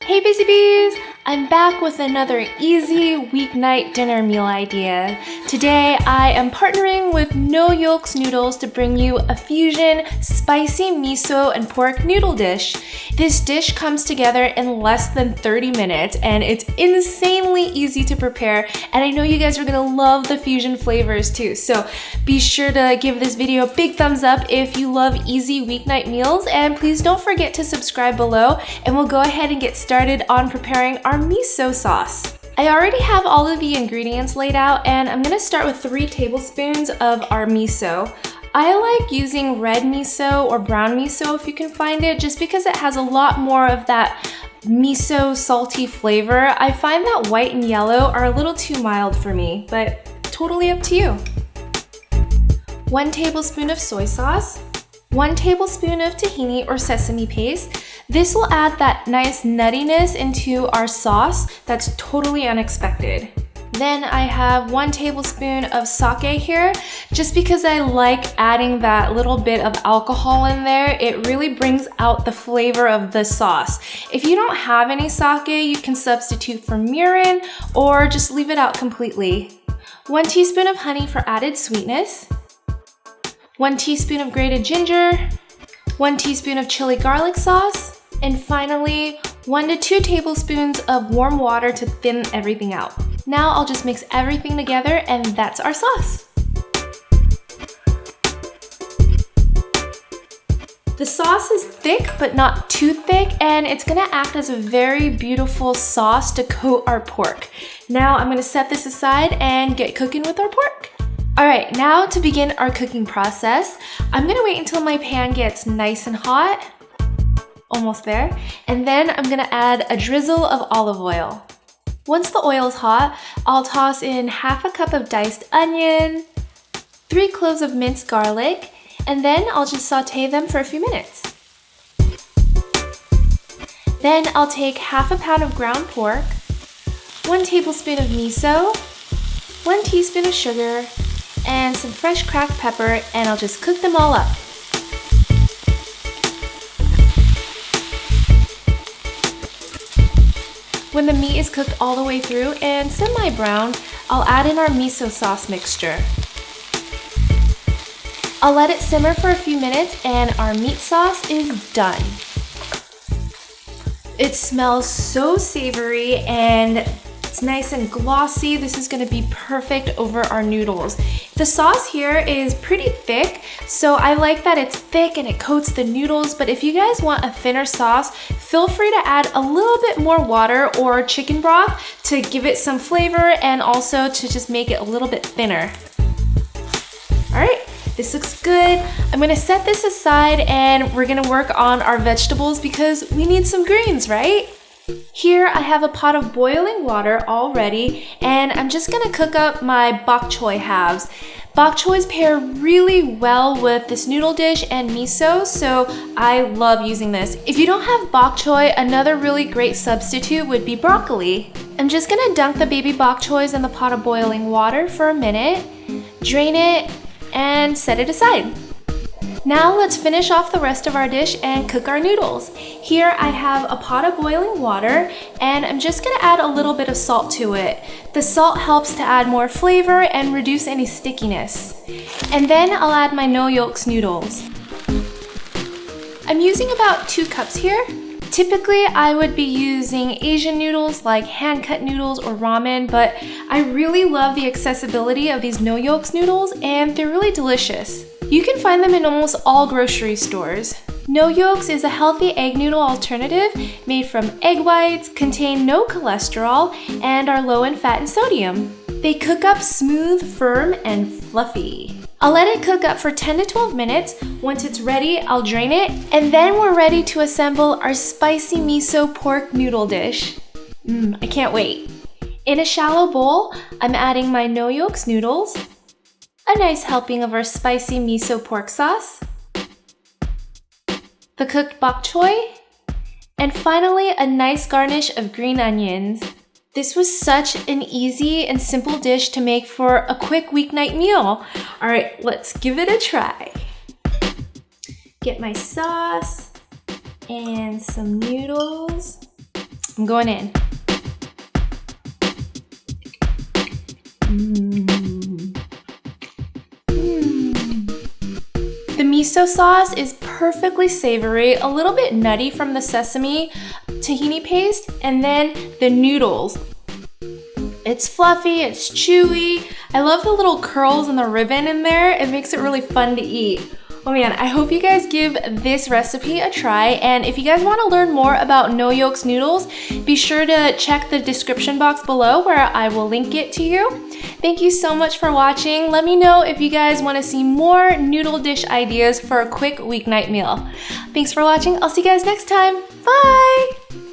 Hey Busy Bees! I'm back with another easy weeknight dinner meal idea. Today I am partnering with No Yolks Noodles to bring you a fusion spicy miso and pork noodle dish. This dish comes together in less than 30 minutes and it's insanely easy to prepare, and I know you guys are gonna love the fusion flavors too. So be sure to give this video a big thumbs up if you love easy weeknight meals, and please don't forget to subscribe below, and we'll go ahead and get started on preparing our miso sauce. I already have all of the ingredients laid out, and I'm gonna start with 3 tablespoons of our miso. I like using red miso or brown miso if you can find it, just because it has a lot more of that miso salty flavor. I find that white and yellow are a little too mild for me, but totally up to you. 1 tablespoon of soy sauce, 1 tablespoon of tahini or sesame paste. This will add that nice nuttiness into our sauce that's totally unexpected. Then I have 1 tablespoon of sake here, just because I like adding that little bit of alcohol in there. It really brings out the flavor of the sauce. If you don't have any sake, you can substitute for mirin or just leave it out completely. 1 teaspoon of honey for added sweetness, 1 teaspoon of grated ginger, 1 teaspoon of chili garlic sauce, and finally 1 to 2 tablespoons of warm water to thin everything out. Now I'll just mix everything together, and that's our sauce. The sauce is thick but not too thick, and it's gonna act as a very beautiful sauce to coat our pork. Now I'm gonna set this aside and get cooking with our pork. Alright, now to begin our cooking process, I'm gonna wait until my pan gets nice and hot. Almost there. And then I'm gonna add a drizzle of olive oil. Once the oil is hot, I'll toss in half a cup of diced onion, 3 cloves of minced garlic, and then I'll just saute them for a few minutes. Then I'll take half a pound of ground pork, 1 tablespoon of miso, 1 teaspoon of sugar, and some fresh cracked pepper, and I'll just cook them all up. When the meat is cooked all the way through and semi-brown, I'll add in our miso sauce mixture. I'll let it simmer for a few minutes and our meat sauce is done. It smells so savory and it's nice and glossy. This is gonna be perfect over our noodles. The sauce here is pretty thick, so I like that it's thick and it coats the noodles, but if you guys want a thinner sauce, feel free to add a little bit more water or chicken broth to give it some flavor and also to just make it a little bit thinner. All right, this looks good. I'm gonna set this aside and we're gonna work on our vegetables because we need some greens, right? Here I have a pot of boiling water all ready, and I'm just gonna cook up my bok choy halves. Bok choys pair really well with this noodle dish and miso, so I love using this. If you don't have bok choy, another really great substitute would be broccoli. I'm just gonna dunk the baby bok choys in the pot of boiling water for a minute, drain it, and set it aside. Now let's finish off the rest of our dish and cook our noodles. Here I have a pot of boiling water, and I'm just gonna add a little bit of salt to it. The salt helps to add more flavor and reduce any stickiness. And then I'll add my No Yolks noodles. I'm using about 2 cups here. Typically I would be using Asian noodles like hand-cut noodles or ramen, but I really love the accessibility of these No Yolks noodles, and they're really delicious. You can find them in almost all grocery stores. No Yolks is a healthy egg noodle alternative made from egg whites, contain no cholesterol, and are low in fat and sodium. They cook up smooth, firm, and fluffy. I'll let it cook up for 10 to 12 minutes. Once it's ready, I'll drain it, and then we're ready to assemble our spicy miso pork noodle dish. I can't wait. In a shallow bowl, I'm adding my No Yolks noodles, a nice helping of our spicy miso pork sauce, the cooked bok choy, and finally a nice garnish of green onions. This was such an easy and simple dish to make for a quick weeknight meal. All right, let's give it a try. Get my sauce and some noodles. I'm going in. The miso sauce is perfectly savory, a little bit nutty from the sesame tahini paste, and then the noodles. It's fluffy, it's chewy. I love the little curls and the ribbon in there. It makes it really fun to eat. Oh man, I hope you guys give this recipe a try, and if you guys want to learn more about No Yolks Noodles, be sure to check the description box below where I will link it to you. Thank you so much for watching. Let me know if you guys want to see more noodle dish ideas for a quick weeknight meal. Thanks for watching. I'll see you guys next time. Bye!